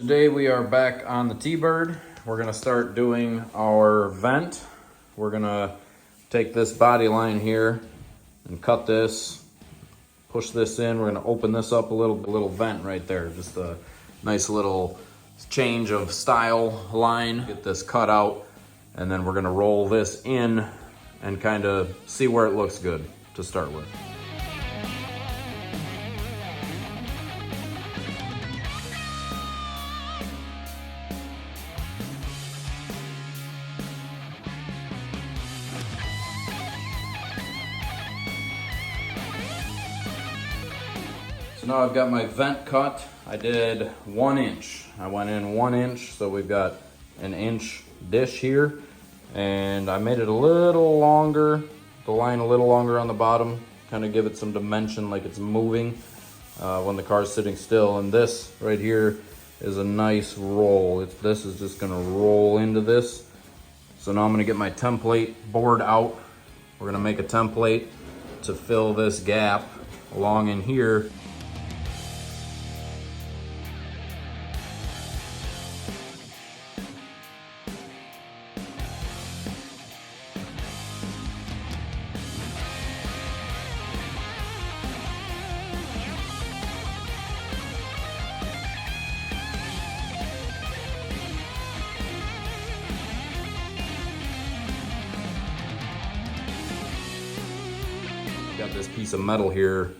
Today we are back on the T-Bird. We're gonna start doing our vent. We're gonna take this body line here and cut this, push this in. We're gonna open this up a little vent right there. Just a nice little change of style line. Get this cut out, and then we're gonna roll this in and kind of see where it looks good to start with. So now I've got my vent cut. I did 1 inch. I went in 1 inch, so we've got an inch dish here. And I made it a little longer, the line a little longer on the bottom, kind of give it some dimension like it's moving when the car's sitting still. And this right here is a nice roll. This is just gonna roll into this. So now I'm gonna get my template board out. We're gonna make a template to fill this gap along in here. Got this piece of metal here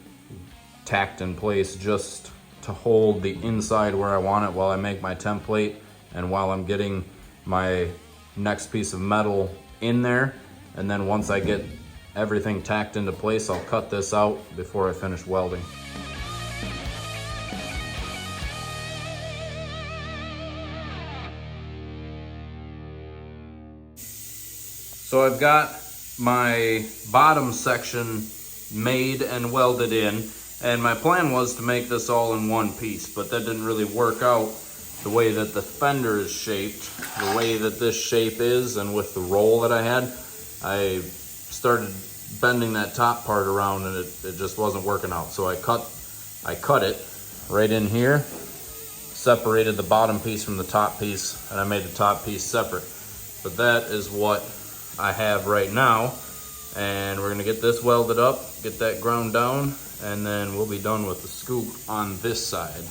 tacked in place just to hold the inside where I want it while I make my template and while I'm getting my next piece of metal in there. And then once I get everything tacked into place, I'll cut this out before I finish welding. So I've got my bottom section made and welded in, and my plan was to make this all in one piece, but that didn't really work out the way that the fender is shaped, the way that this shape is, and with the roll that I had. I started bending that top part around and it just wasn't working out. So I cut it right in here, separated the bottom piece from the top piece, and I made the top piece separate. But that is what I have right now. And we're gonna get this welded up, get that ground down, and then we'll be done with the scoop on this side.